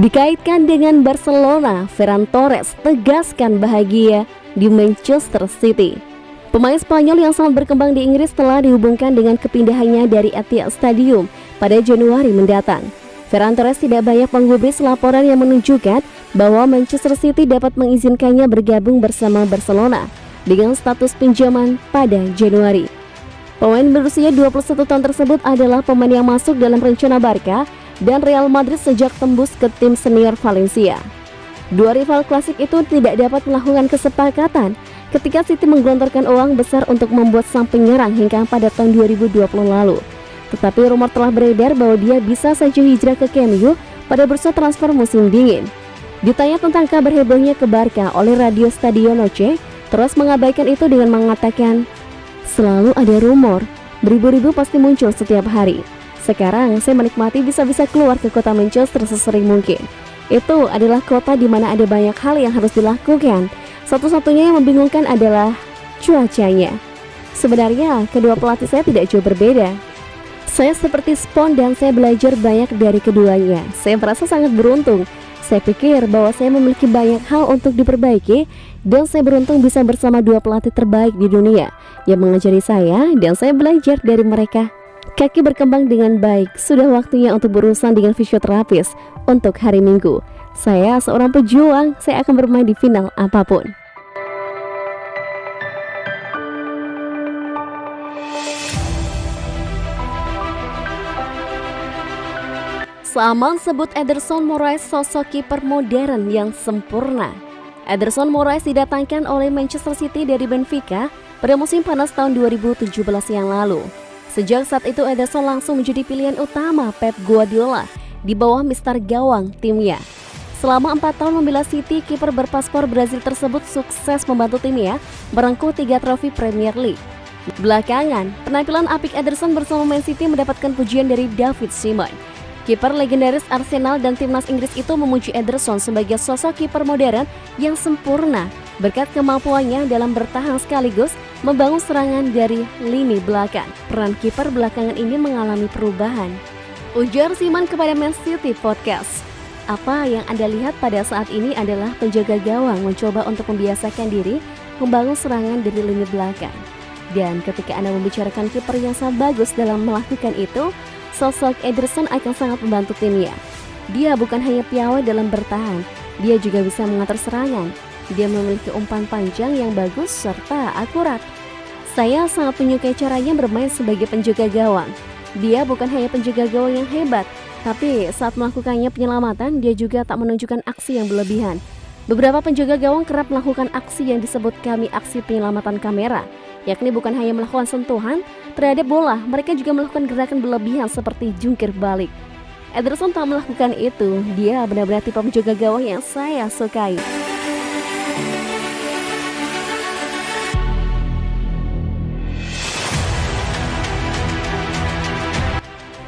Dikaitkan dengan Barcelona, Ferran Torres tegaskan bahagia di Manchester City. Pemain Spanyol yang sangat berkembang di Inggris telah dihubungkan dengan kepindahannya dari Etihad Stadium pada Januari mendatang. Ferran Torres tidak banyak menggubris laporan yang menunjukkan bahwa Manchester City dapat mengizinkannya bergabung bersama Barcelona dengan status pinjaman pada Januari. Pemain berusia 21 tahun tersebut adalah pemain yang masuk dalam rencana Barca dan Real Madrid sejak tembus ke tim senior Valencia. Dua rival klasik itu tidak dapat melakukan kesepakatan ketika City menggelontorkan uang besar untuk membuat sang penyerang hingga pada tahun 2020 lalu. Tetapi rumor telah beredar bahwa dia bisa saja hijrah ke MU pada bursa transfer musim dingin. Ditanya tentang kabar hebohnya ke Barca oleh Radio Stadio Noche, terus mengabaikan itu dengan mengatakan, "Selalu ada rumor, beribu-ribu pasti muncul setiap hari. Sekarang saya menikmati bisa-bisa keluar ke kota Manchester sesering mungkin. Itu adalah kota di mana ada banyak hal yang harus dilakukan. Satu-satunya yang membingungkan adalah cuacanya. Sebenarnya kedua pelatih saya tidak jauh berbeda. Saya seperti spons dan saya belajar banyak dari keduanya. Saya merasa sangat beruntung. Saya pikir bahwa saya memiliki banyak hal untuk diperbaiki dan saya beruntung bisa bersama dua pelatih terbaik di dunia yang mengajari saya dan saya belajar dari mereka. Kaki berkembang dengan baik. Sudah waktunya untuk berurusan dengan fisioterapis untuk hari Minggu. Saya seorang pejuang, saya akan bermain di final apapun." Saman sebut Ederson Moraes sosok kiper modern yang sempurna. Ederson Moraes didatangkan oleh Manchester City dari Benfica pada musim panas tahun 2017 yang lalu. Sejak saat itu Ederson langsung menjadi pilihan utama Pep Guardiola di bawah mister gawang timnya. Selama 4 tahun membela City, kiper berpaspor Brazil tersebut sukses membantu timnya merengkuh 3 trofi Premier League. Belakangan, penampilan apik Ederson bersama Man City mendapatkan pujian dari David Seaman. Kiper legendaris Arsenal dan timnas Inggris itu memuji Ederson sebagai sosok kiper modern yang sempurna berkat kemampuannya dalam bertahan sekaligus membangun serangan dari lini belakang. Peran kiper belakangan ini mengalami perubahan, ujar Seaman kepada Man City Podcast. Apa yang Anda lihat pada saat ini adalah penjaga gawang mencoba untuk membiasakan diri membangun serangan dari lini belakang. Dan ketika Anda membicarakan kiper yang sangat bagus dalam melakukan itu, sosok Ederson akan sangat membantu timnya. Dia bukan hanya piawai dalam bertahan, dia juga bisa mengatur serangan. Dia memiliki umpan panjang yang bagus serta akurat. Saya sangat menyukai caranya bermain sebagai penjaga gawang. Dia bukan hanya penjaga gawang yang hebat, tapi saat melakukannya penyelamatan, dia juga tak menunjukkan aksi yang berlebihan. Beberapa penjaga gawang kerap melakukan aksi yang disebut kami aksi penyelamatan kamera, yakni bukan hanya melakukan sentuhan terhadap bola, mereka juga melakukan gerakan berlebihan seperti jungkir balik. Ederson tak melakukan itu, dia benar-benar tipe penjaga gawang yang saya sukai.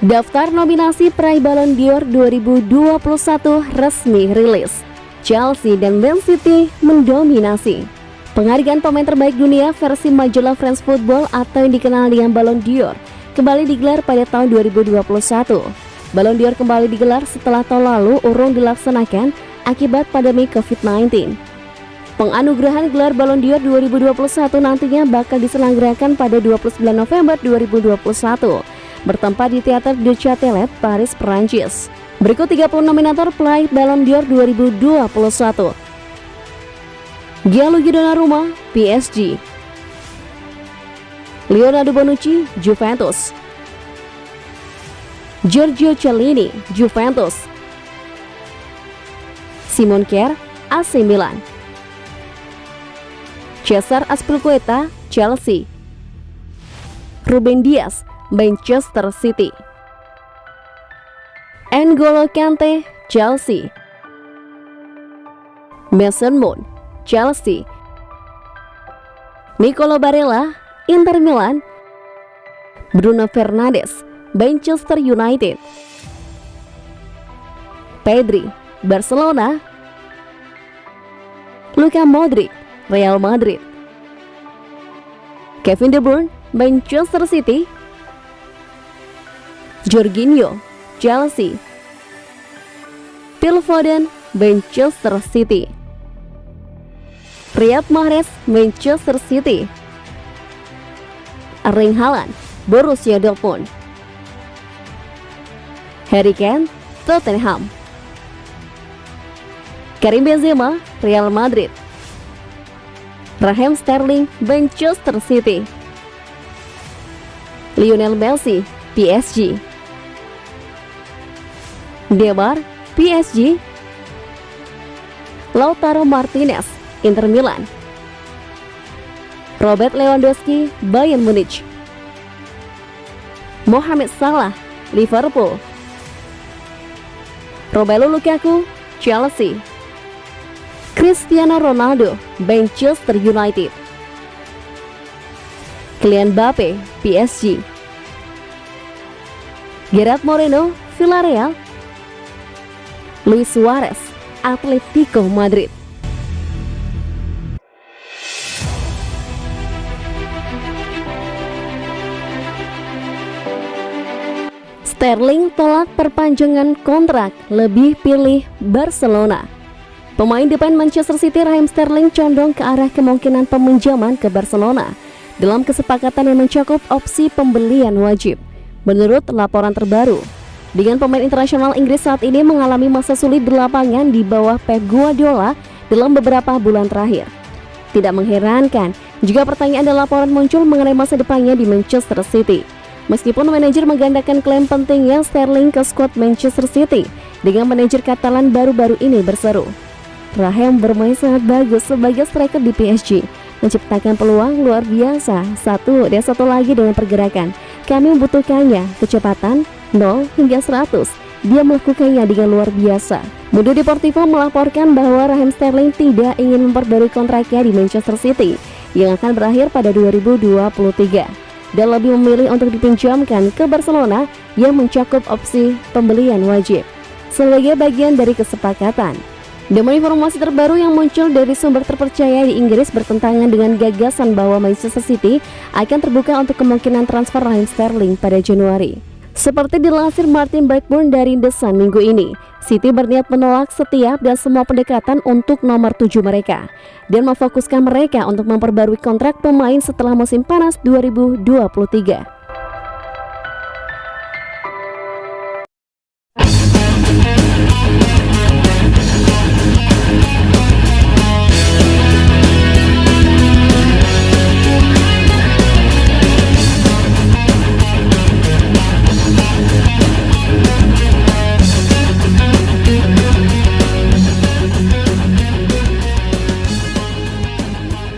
Daftar nominasi peraih Ballon d'Or 2021 resmi rilis. Chelsea dan Man City mendominasi. Penghargaan pemain terbaik dunia versi majalah France Football atau yang dikenal dengan Ballon d'Or kembali digelar pada tahun 2021. Ballon d'Or kembali digelar setelah tahun lalu urung dilaksanakan akibat pandemi COVID-19. Penganugerahan gelar Ballon d'Or 2021 nantinya bakal diselenggarakan pada 29 November 2021. Bertempat di Teater du Châtelet, Paris, Perancis. Berikut 30 nominator peraih Ballon d'Or 2021. Gianluigi Donnarumma, PSG. Leonardo Bonucci, Juventus. Giorgio Chiellini, Juventus. Simon Kjær, AC Milan. Cesar Azpilicueta, Chelsea. Ruben Dias, Manchester City. N'Golo Kante, Chelsea. Mason Mount, Chelsea. Nicolo Barella, Inter Milan. Bruno Fernandes, Manchester United. Pedri, Barcelona. Luka Modric, Real Madrid. Kevin De Bruyne, Manchester City. Jorginho, Chelsea. Phil Foden, Manchester City. Riyad Mahrez, Manchester City. Erling Haaland, Borussia Dortmund. Harry Kane, Tottenham. Karim Benzema, Real Madrid. Raheem Sterling, Manchester City. Lionel Messi, PSG. Neymar, PSG. Lautaro Martinez, Inter Milan. Robert Lewandowski, Bayern Munich. Mohamed Salah, Liverpool. Romelu Lukaku, Chelsea. Cristiano Ronaldo, Manchester United. Kylian Mbappe, PSG. Gerard Moreno, Villarreal. Luis Suarez, Atletico Madrid. Sterling tolak perpanjangan kontrak, lebih pilih Barcelona. Pemain depan Manchester City Raheem Sterling condong ke arah kemungkinan peminjaman ke Barcelona dalam kesepakatan yang mencakup opsi pembelian wajib. Menurut laporan terbaru, dengan pemain internasional Inggris saat ini mengalami masa sulit di lapangan di bawah Pep Guardiola dalam beberapa bulan terakhir. Tidak mengherankan jika pertanyaan dan laporan muncul mengenai masa depannya di Manchester City. Meskipun manajer menggandakan klaim pentingnya Sterling ke skuad Manchester City, dengan manajer Katalan baru-baru ini berseru, Raheem bermain sangat bagus sebagai striker di PSG, menciptakan peluang luar biasa, satu lagi dengan pergerakan. Kami membutuhkannya, kecepatan 0 hingga 100, dia melakukannya dengan luar biasa. Mundo Deportivo melaporkan bahwa Raheem Sterling tidak ingin memperbarui kontraknya di Manchester City yang akan berakhir pada 2023. Dan lebih memilih untuk dipinjamkan ke Barcelona yang mencakup opsi pembelian wajib sebagai bagian dari kesepakatan. Namun informasi terbaru yang muncul dari sumber terpercaya di Inggris bertentangan dengan gagasan bahwa Manchester City akan terbuka untuk kemungkinan transfer Raheem Sterling pada Januari. Seperti dilansir Martin Blackburn dari The Sun minggu ini, City berniat menolak setiap dan semua pendekatan untuk nomor 7 mereka dan memfokuskan mereka untuk memperbarui kontrak pemain setelah musim panas 2023.